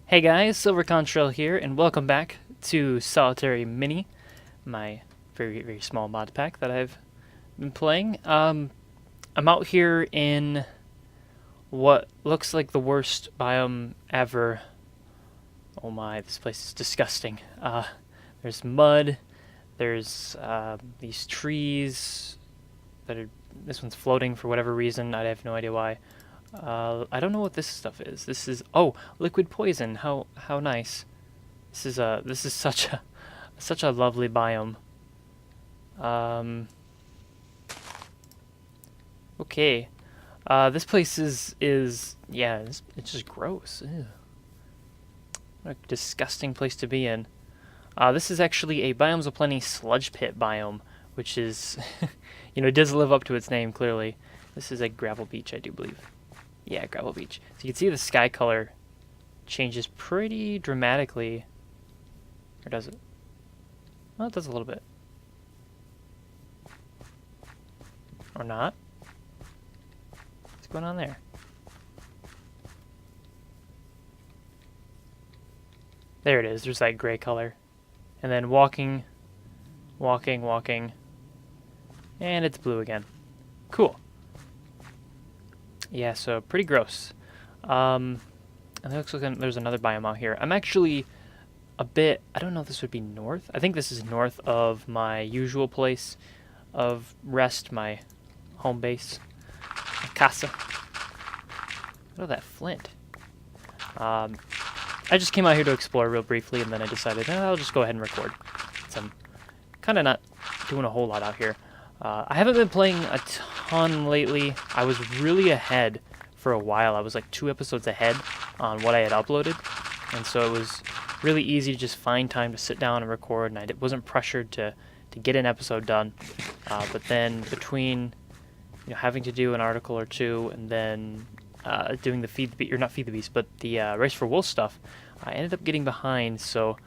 Hey guys, SilverContrail here, and welcome back to SolitaryMini, my very small mod pack that I've been playing. I'm out here in what looks like the worst biome ever. Oh my, this place is disgusting. There's mud, there's these trees that are, this one's floating for whatever reason, I have no idea why. I don't know what this stuff is. This is liquid poison. How nice. This is such a lovely biome. Okay. This place is yeah, it's just gross. Ew. What a disgusting place to be in. This is actually a Biomes of Plenty sludge pit biome, which is it does live up to its name clearly. This is a gravel beach, I do believe. Yeah, gravel beach. So you can see the sky color changes pretty dramatically. Or does it? Well, it does a little bit. Or not. What's going on there? There it is. There's that gray color. And then walking. And it's blue again. Cool. Yeah, so pretty gross. And it looks like there's another biome out here. I'm actually a bit, I don't know if this would be north. I think this is north of my usual place of rest, my home base, my casa. Oh, that flint. I just came out here to explore real briefly, and then I decided, I'll just go ahead and record. So I'm kind of not doing a whole lot out here. I haven't been playing a ton lately. I was really ahead for a while. I was like 2 episodes ahead on what I had uploaded, and so it was really easy to just find time to sit down and record, and I wasn't pressured to get an episode done. But then between having to do an article or two, and then doing the Feed the Beast, or not Feed the Beast, but the Race for Wolf stuff, I ended up getting behind. So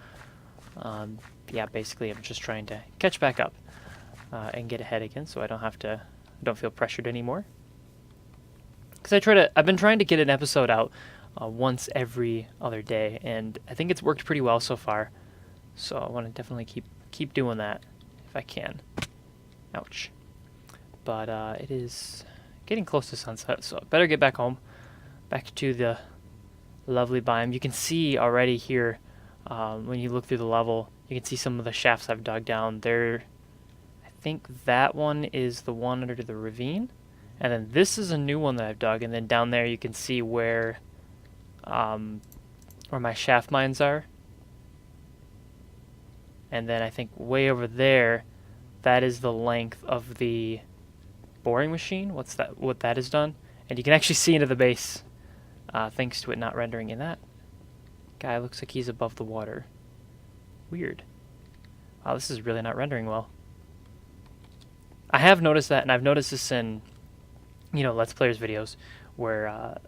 yeah, basically I'm just trying to catch back up. And get ahead again, so I don't feel pressured anymore. Because I've been trying to get an episode out once every other day, and I think it's worked pretty well so far. So I want to definitely keep doing that if I can. Ouch. But it is getting close to sunset, so I better get back home, back to the lovely biome. You can see already here when you look through the level, you can see some of the shafts I've dug down. I think that one is the one under the ravine, and then this is a new one that I've dug, and then down there you can see where my shaft mines are, and then I think way over there, that is the length of the boring machine. What that has done, and you can actually see into the base thanks to it not rendering in. That guy looks like he's above the water. Weird. Wow, this is really not rendering well. I have noticed that, and I've noticed this in, Let's Players videos, where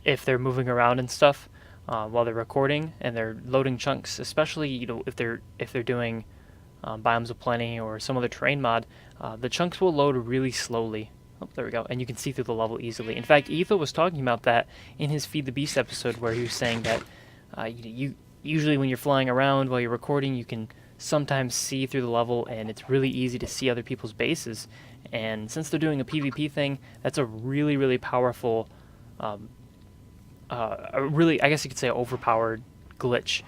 if they're moving around and stuff while they're recording and they're loading chunks, especially if they're doing Biomes of Plenty or some other terrain mod, the chunks will load really slowly. Oh, there we go, and you can see through the level easily. In fact, Etho was talking about that in his Feed the Beast episode, where he was saying that you usually when you're flying around while you're recording, you can sometimes see through the level, and it's really easy to see other people's bases. And since they're doing a PvP thing, that's a really powerful, I guess you could say overpowered glitch,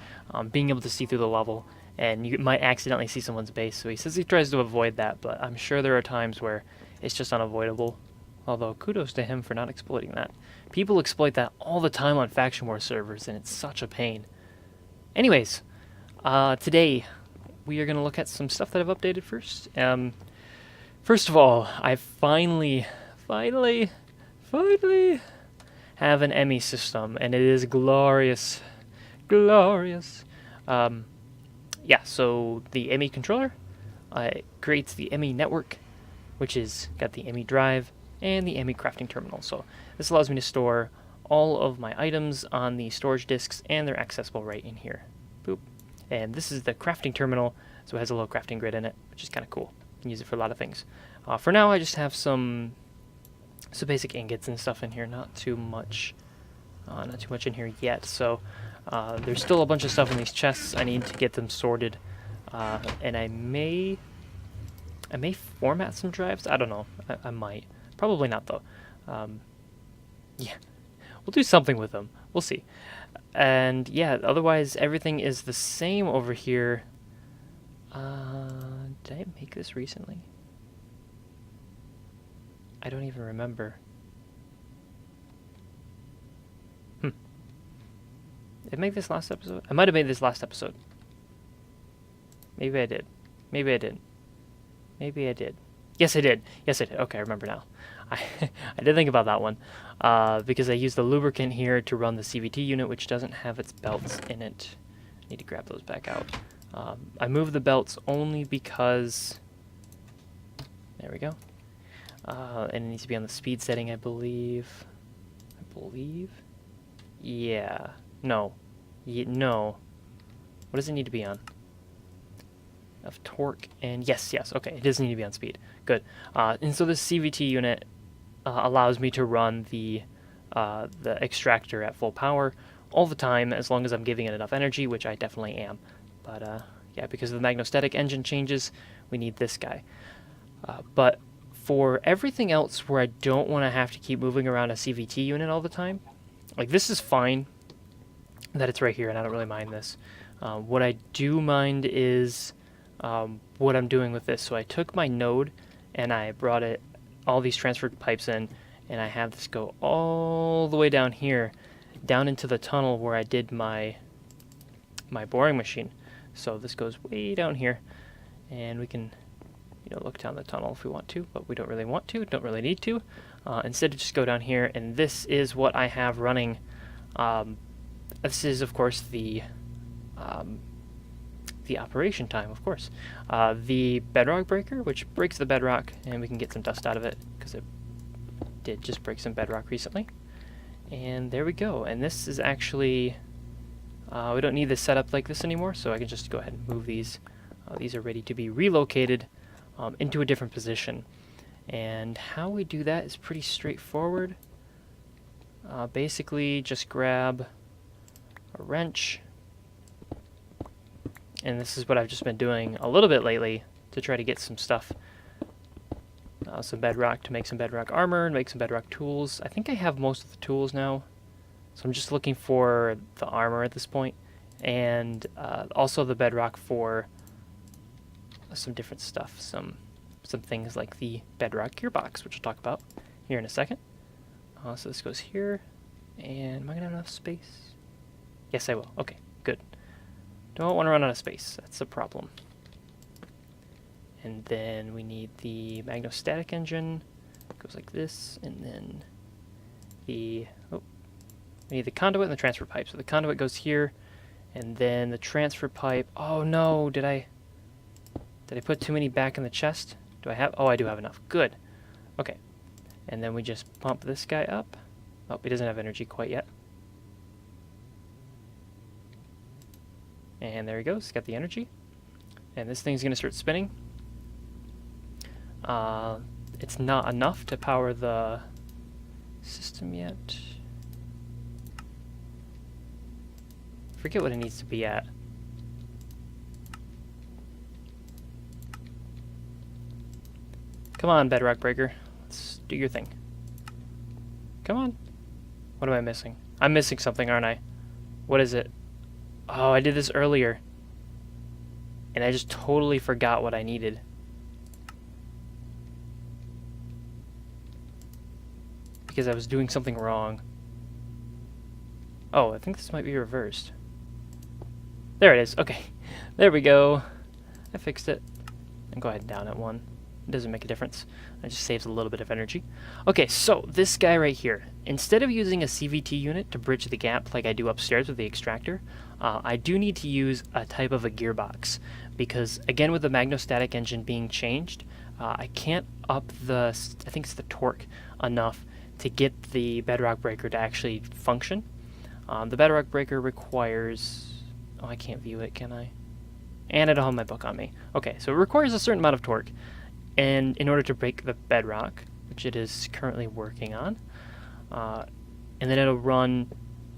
being able to see through the level, and you might accidentally see someone's base. So he says he tries to avoid that, but I'm sure there are times where it's just unavoidable. Although kudos to him for not exploiting that. People exploit that all the time on Faction War servers, and it's such a pain. Anyways, today we are going to look at some stuff that I've updated first. First of all, I finally have an ME system, and it is glorious. Yeah, so the ME controller creates the ME network, which is got the ME drive and the ME crafting terminal. So this allows me to store all of my items on the storage disks, and they're accessible right in here. Boop. And this is the crafting terminal, so it has a little crafting grid in it, which is kind of cool. You can use it for a lot of things. For now, I just have some basic ingots and stuff in here, not too much Not too much in here yet, so there's still a bunch of stuff in these chests. I need to get them sorted, and I may format some drives. I don't know. I might. Probably not, though. Yeah, we'll do something with them. We'll see. And yeah, otherwise everything is the same over here. Did I make this recently? I don't even remember. Did I make this last episode? I might have made this last episode. Maybe I did. Maybe I didn't. Maybe I did. Yes, I did. Yes, I did. Okay, I remember now. I did think about that one because I used the lubricant here to run the CVT unit, which doesn't have its belts in it. I need to grab those back out. I moved the belts only because... There we go. And it needs to be on the speed setting, I believe. Yeah. No. No. What does it need to be on? Of torque and yes, okay, it does need to be on speed. Good. And so this CVT unit allows me to run the extractor at full power all the time as long as I'm giving it enough energy, which I definitely am. But yeah, because of the magnostatic engine changes, we need this guy. But for everything else where I don't want to have to keep moving around a CVT unit all the time, like this is fine that it's right here and I don't really mind this. What I do mind is what I'm doing with this. So I took my node and I brought all these transferred pipes in, and I have this go all the way down here, down into the tunnel where I did my boring machine. So this goes way down here, and we can, look down the tunnel if we want to, but we don't really want to, don't really need to. Instead, just go down here, and this is what I have running. This is, of course, the operation time, of course. The bedrock breaker, which breaks the bedrock, and we can get some dust out of it, because it did just break some bedrock recently. And there we go. And this is actually, we don't need this setup like this anymore, so I can just go ahead and move these. These are ready to be relocated into a different position. And how we do that is pretty straightforward. Basically, just grab a wrench. And this is what I've just been doing a little bit lately to try to get some stuff. Some bedrock to make some bedrock armor and make some bedrock tools. I think I have most of the tools now. So I'm just looking for the armor at this point. And also the bedrock for some different stuff. Some things like the bedrock gearbox, which I'll talk about here in a second. So this goes here. And am I going to have enough space? Yes, I will. Okay, good. Don't want to run out of space. That's a problem. And then we need the magnostatic engine. It goes like this. And then we need the conduit and the transfer pipe. So the conduit goes here. And then the transfer pipe. Oh no, did I put too many back in the chest? Do I have? Oh, I do have enough. Good. Okay. And then we just pump this guy up. Oh, he doesn't have energy quite yet. And there he goes, got the energy. And this thing's going to start spinning. It's not enough to power the system yet. Forget what it needs to be at. Come on, bedrock breaker. Let's do your thing. Come on. What am I missing? I'm missing something, aren't I? What is it? Oh, I did this earlier. And I just totally forgot what I needed. Because I was doing something wrong. Oh, I think this might be reversed. There it is. Okay. There we go. I fixed it. And go ahead and down it one. It doesn't make a difference. It just saves a little bit of energy. Okay, so this guy right here. Instead of using a CVT unit to bridge the gap like I do upstairs with the extractor, I do need to use a type of a gearbox. Because, again, with the magnostatic engine being changed, I can't up the, I think it's the torque, enough to get the bedrock breaker to actually function. The bedrock breaker requires... Oh, I can't view it, can I? And I don't have my book on me. Okay, so it requires a certain amount of torque. And in order to break the bedrock, which it is currently working on, and then it'll run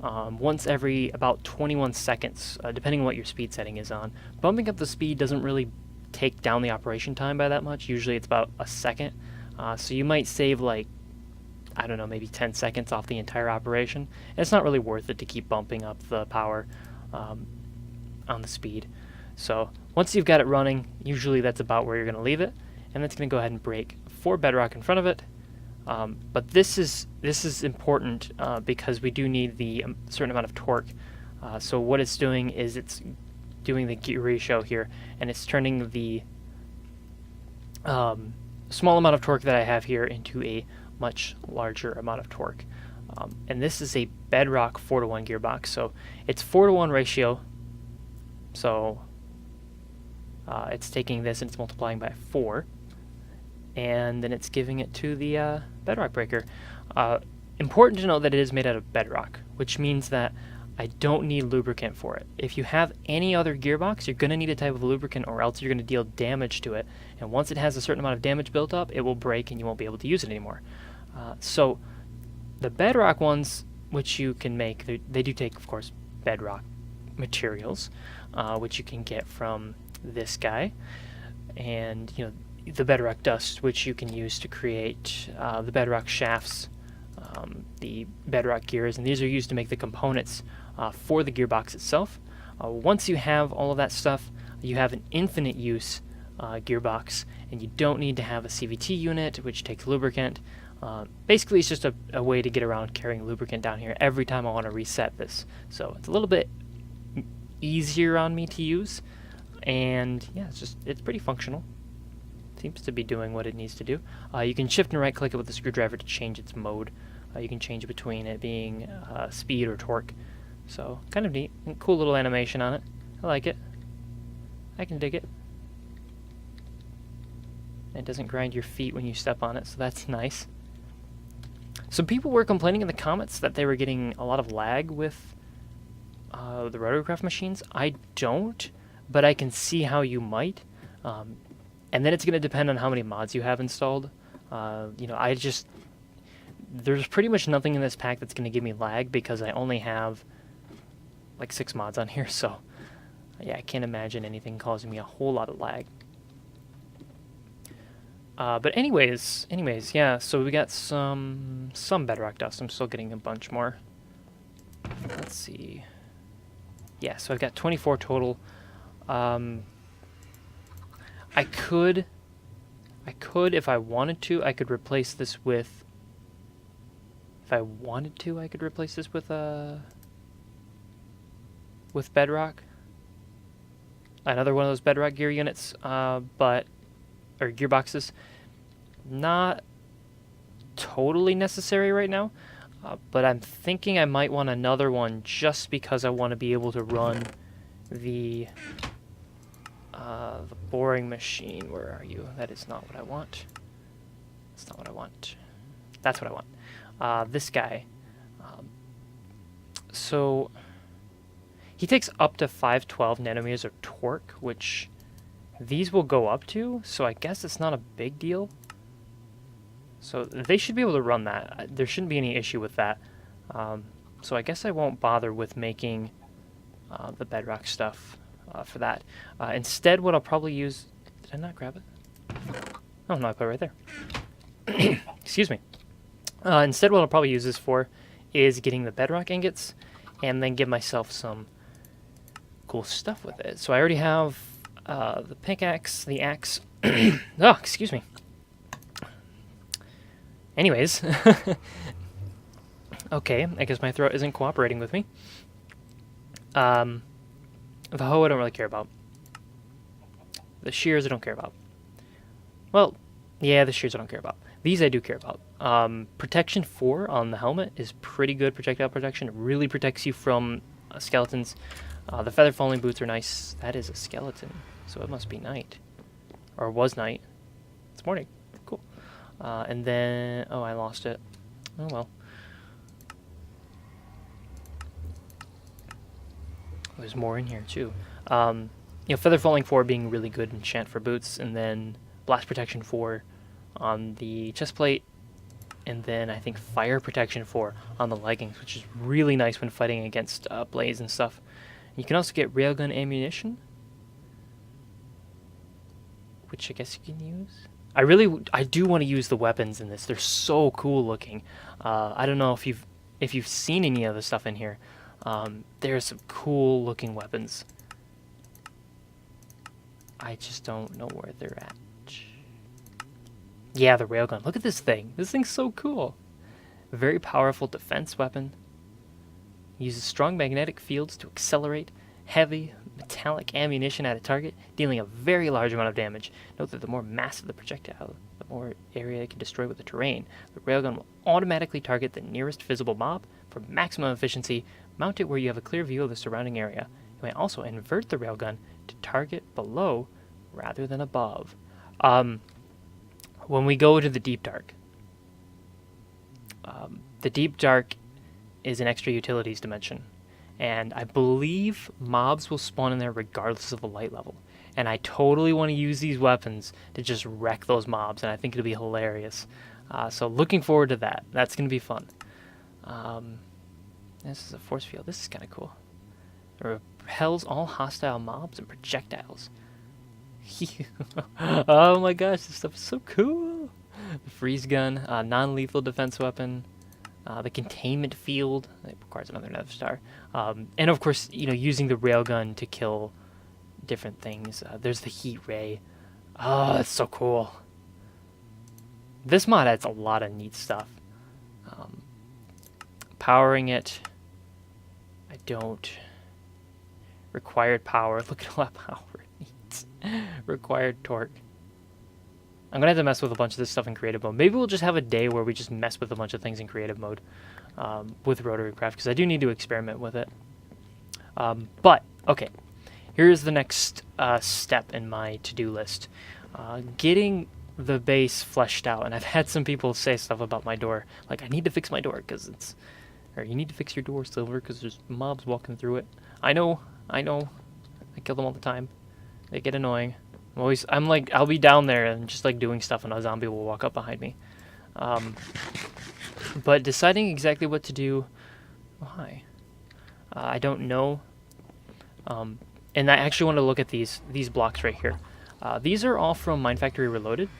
once every about 21 seconds, depending on what your speed setting is on. Bumping up the speed doesn't really take down the operation time by that much. Usually it's about a second. So you might save like, I don't know, maybe 10 seconds off the entire operation. And it's not really worth it to keep bumping up the power on the speed. So once you've got it running, usually that's about where you're going to leave it. And that's going to go ahead and break 4 bedrock in front of it. But this is important because we do need the certain amount of torque. So what it's doing is it's doing the gear ratio here, and it's turning the small amount of torque that I have here into a much larger amount of torque. And this is a bedrock 4-to-1 gearbox, so it's 4-to-1 ratio. So it's taking this and it's multiplying by 4, and then it's giving it to the bedrock breaker. Important to note that it is made out of bedrock, which means that I don't need lubricant for it. If you have any other gearbox, you're going to need a type of lubricant, or else you're going to deal damage to it. And once it has a certain amount of damage built up, it will break and you won't be able to use it anymore. So the bedrock ones, which you can make, they do take, of course, bedrock materials, which you can get from this guy, and the bedrock dust, which you can use to create the bedrock shafts, the bedrock gears, and these are used to make the components for the gearbox itself. Once you have all of that stuff, you have an infinite use gearbox, and you don't need to have a CVT unit, which takes lubricant. Basically, it's just a way to get around carrying lubricant down here every time I want to reset this. So it's a little bit easier on me to use, and yeah, it's pretty functional. Seems to be doing what it needs to do. You can shift and right click it with the screwdriver to change its mode. You can change between it being speed or torque. So kind of neat. Cool little animation on it. I like it. I can dig it. It doesn't grind your feet when you step on it, so that's nice. Some people were complaining in the comments that they were getting a lot of lag with the RotaryCraft machines. I don't, but I can see how you might. And then it's going to depend on how many mods you have installed. There's pretty much nothing in this pack that's going to give me lag because I only have like 6 mods on here. So yeah, I can't imagine anything causing me a whole lot of lag. But anyways, yeah, so we got some bedrock dust. I'm still getting a bunch more. Let's see. Yeah, so I've got 24 total. I could, if I wanted to, I could replace this with, with bedrock. Another one of those bedrock gear units, or gearboxes. Not totally necessary right now, but I'm thinking I might want another one just because I want to be able to run the boring machine. Where are you? That is not what I want. That's not what I want. That's what I want. This guy. So he takes up to 512 nanometers of torque, which these will go up to, so I guess it's not a big deal. So they should be able to run that. There shouldn't be any issue with that. So I guess I won't bother with making the bedrock stuff for that. Instead, what I'll probably use... Did I not grab it? Oh, no, I put it right there. Excuse me. Instead, what I'll probably use this for is getting the bedrock ingots and then give myself some cool stuff with it. So I already have the pickaxe, the axe. Oh, excuse me. Anyways. Okay, I guess my throat isn't cooperating with me. The hoe I don't really care about. The shears I don't care about. Well, yeah, the shears I don't care about. These I do care about. Protection 4 on the helmet is pretty good projectile protection. It really protects you from skeletons. The feather falling boots are nice. That is a skeleton, so it must be night. Or was night. It's morning. Cool. And then... Oh, I lost it. Oh, well. There's more in here, too. Feather falling 4 being really good enchant for boots, and then blast protection 4 on the chest plate. and then I think fire protection 4 on the leggings, which is really nice when fighting against blaze and stuff. You can also get railgun ammunition, which I guess you can use. I do want to use the weapons in this. They're so cool looking. I don't know if you've seen any of the stuff in here. There's some cool looking weapons. I just don't know where they're at. Yeah, the railgun. Look at this thing. This thing's so cool. Very powerful defense weapon. Uses strong magnetic fields to accelerate heavy metallic ammunition at a target, dealing a very large amount of damage. Note that the more massive the projectile, the more area it can destroy with the terrain. The railgun will automatically target the nearest visible mob. For maximum efficiency, mount it where you have a clear view of the surrounding area. You may also invert the railgun to target below rather than above. When we go to the Deep Dark, is an extra utilities dimension, and I believe mobs will spawn in there regardless of the light level. And I totally want to use these weapons to just wreck those mobs, and I think it'll be hilarious. So looking forward to that. That's going to be fun. This is a force field. This is kind of cool. It repels all hostile mobs and projectiles. Oh my gosh, this stuff is so cool. The freeze gun, non-lethal defense weapon, the containment field, it requires another nether star, and of course, using the railgun to kill different things. There's the heat ray. Oh, that's so cool. This mod adds a lot of neat stuff. Powering it, I don't. Required power, look at all that power. Required torque. I'm gonna have to mess with a bunch of this stuff in creative mode. Maybe we'll just have a day where we just mess with a bunch of things in creative mode with RotaryCraft, because I do need to experiment with it. But okay, here's the next step in my to-do list: getting the base fleshed out. And I've had some people say stuff about my door, like I need to fix my door because it's, or you need to fix your door, Silver, because there's mobs walking through it. I know. I kill them all the time. They get annoying. I'm like, I'll be down there and just like doing stuff, and a zombie will walk up behind me. But deciding exactly what to do, why? I don't know. And I actually want to look at these blocks right here. These are all from MineFactory Reloaded.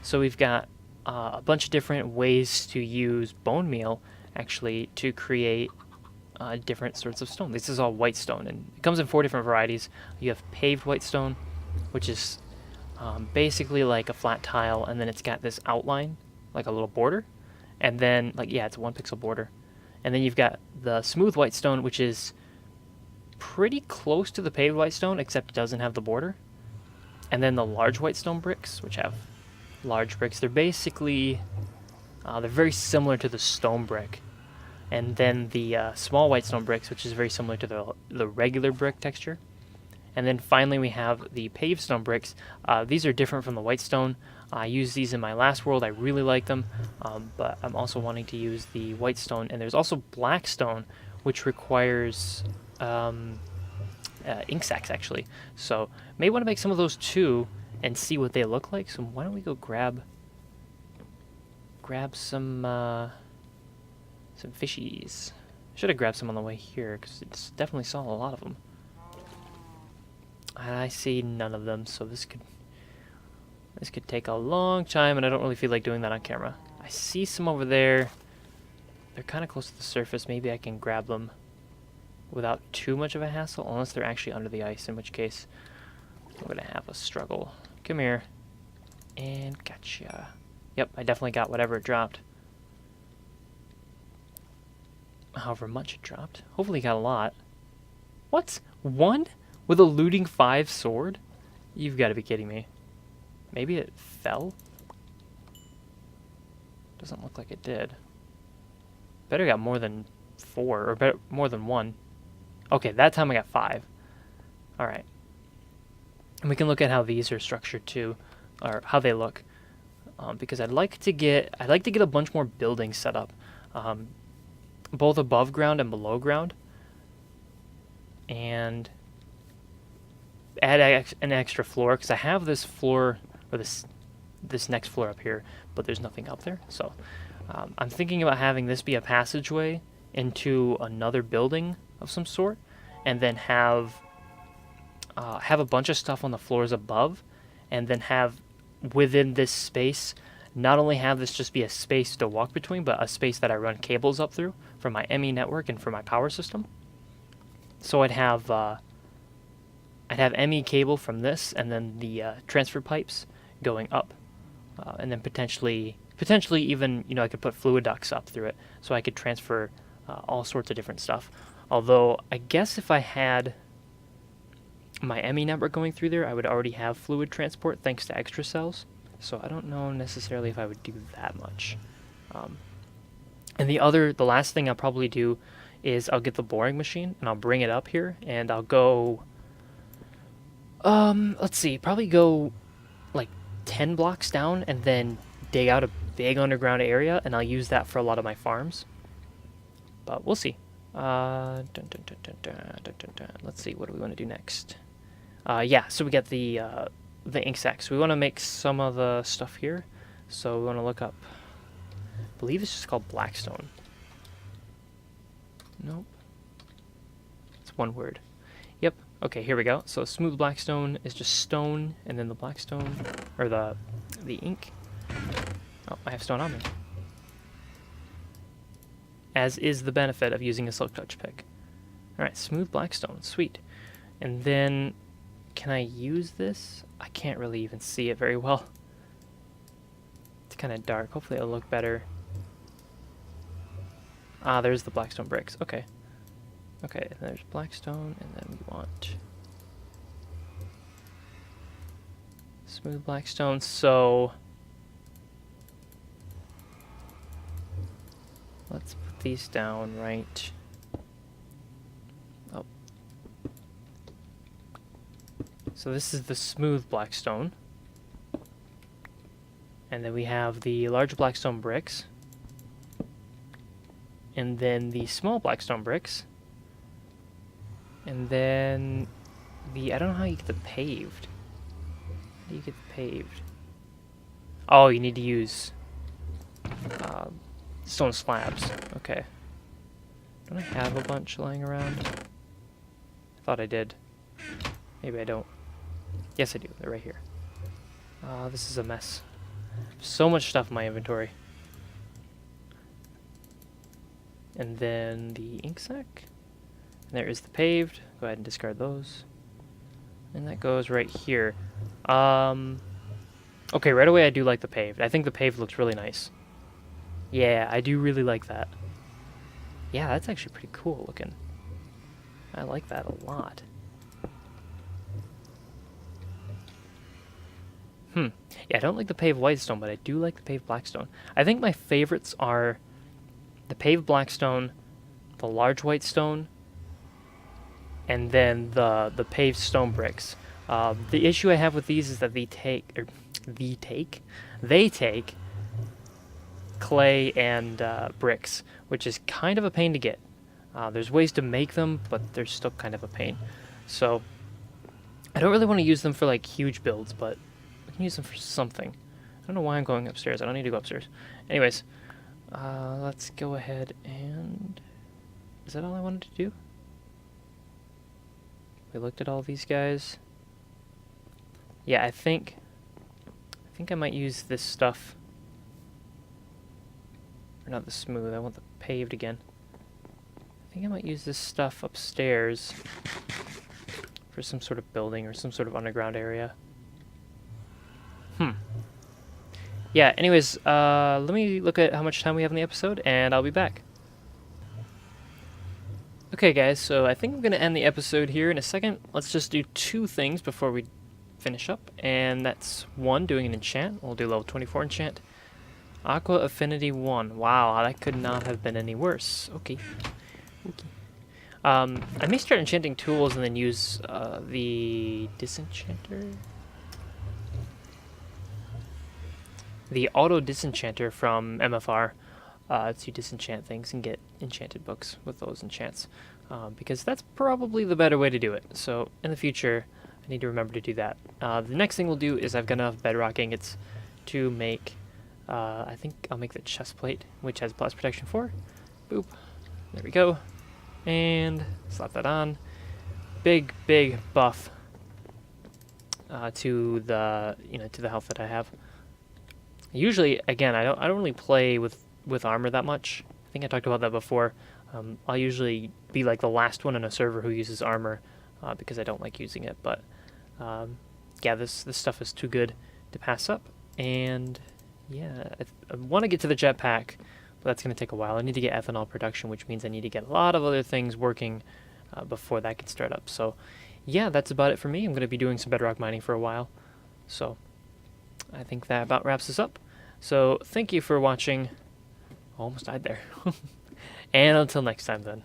So we've got a bunch of different ways to use bone meal actually to create different sorts of stone. This is all white stone, and it comes in 4 different varieties. You have paved white stone, which is basically like a flat tile, and then it's got this outline, like a little border, and then it's a 1 pixel border. And then you've got the smooth white stone, which is pretty close to the paved white stone, except it doesn't have the border. And then the large white stone bricks, which have large bricks. They're basically they're very similar to the stone brick. And then the small white stone bricks, which is very similar to the regular brick texture. And then finally we have the paved stone bricks. These are different from the white stone. I used these in my last world. I really like them, but I'm also wanting to use the white stone. And there's also black stone, which requires ink sacs actually. So may want to make some of those too and see what they look like. So why don't we go grab some fishies. Should have grabbed some on the way here, because it's definitely saw a lot of them. I see none of them, so this could take a long time, and I don't really feel like doing that on camera. I see some over there. They're kind of close to the surface. Maybe I can grab them without too much of a hassle, unless they're actually under the ice, in which case I'm gonna have a struggle. Come here. And gotcha. Yep, I definitely got whatever it dropped. However much it dropped. Hopefully got a lot. What? 1? With a looting 5 sword? You've got to be kidding me. Maybe it fell? Doesn't look like it did. Better got more than 4, or better, more than 1. Okay, that time I got 5. Alright. And we can look at how these are structured too, or how they look. Because I'd like to get a bunch more buildings set up. Both above ground and below ground, and add an extra floor, because I have this floor, or this next floor up here, but there's nothing up there. So I'm thinking about having this be a passageway into another building of some sort, and then have a bunch of stuff on the floors above, and then have within this space not only have this just be a space to walk between, but a space that I run cables up through for my ME network and for my power system. So I'd have ME cable from this, and then the transfer pipes going up, and then potentially even, you know, I could put fluid ducts up through it, so I could transfer all sorts of different stuff. Although I guess if I had my ME network going through there, I would already have fluid transport thanks to extra cells. So I don't know necessarily if I would do that much. And the last thing I'll probably do is I'll get the boring machine and I'll bring it up here, and I'll go, let's see, probably go like 10 blocks down and then dig out a big underground area, and I'll use that for a lot of my farms. But we'll see. Let's see, what do we want to do next? Yeah, so we got the ink sacs. We want to make some of the stuff here, so we want to look up, I believe it's just called Blackstone. Nope. It's one word. Yep. Okay, here we go. So smooth Blackstone is just stone, and then the Blackstone, or the ink. Oh, I have stone on me. As is the benefit of using a silk touch pick. Alright, smooth Blackstone. Sweet. And then, can I use this? I can't really even see it very well. It's kind of dark. Hopefully it'll look better. Ah, there's the Blackstone bricks. Okay. Okay, there's Blackstone, and then we want smooth Blackstone. So let's put these down right. Oh. So this is the smooth Blackstone. And then we have the large Blackstone bricks. And then the small Blackstone bricks. And then the, I don't know how you get the paved. How do you get the paved? Oh, you need to use stone slabs. Okay. Don't I have a bunch lying around? I thought I did. Maybe I don't. Yes, I do. They're right here. This is a mess. So much stuff in my inventory. And then the ink sac. And there is the paved. Go ahead and discard those. And that goes right here. Okay, right away I do like the paved. I think the paved looks really nice. Yeah, I do really like that. Yeah, that's actually pretty cool looking. I like that a lot. Yeah, I don't like the paved whitestone, but I do like the paved blackstone. I think my favorites are the paved blackstone, the large whitestone, and then the paved stone bricks. The issue I have with these is that they take clay and bricks, which is kind of a pain to get. There's ways to make them, but they're still kind of a pain. So I don't really want to use them for like huge builds, but we can use them for something. I don't know why I'm going upstairs. I don't need to go upstairs. Anyways, let's go ahead and... Is that all I wanted to do? We looked at all these guys. Yeah, I think I might use this stuff. Or not the smooth, I want the paved again. I think I might use this stuff upstairs for some sort of building or some sort of underground area. Yeah, anyways, let me look at how much time we have in the episode, and I'll be back. Okay, guys, so I think I'm going to end the episode here in a second. Let's just do two things before we finish up, and that's one, doing an enchant. We'll do level 24 enchant. Aqua Affinity 1. Wow, that could not have been any worse. Okay. I may start enchanting tools and then use the disenchanter. The auto disenchanter from MFR to disenchant things and get enchanted books with those enchants. Because that's probably the better way to do it. So in the future, I need to remember to do that. The next thing we'll do is I've got enough bedrock ingots to make I think I'll make the chest plate, which has blast protection 4. Boop. There we go. And slap that on. Big buff to the to the health that I have. Usually, again, I don't really play with armor that much. I think I talked about that before. I'll usually be like the last one in a server who uses armor because I don't like using it. But yeah, this stuff is too good to pass up. And yeah, I want to get to the jetpack, but that's going to take a while. I need to get ethanol production, which means I need to get a lot of other things working before that can start up. So yeah, that's about it for me. I'm going to be doing some bedrock mining for a while. So I think that about wraps this up. So thank you for watching. Almost died there. And until next time then.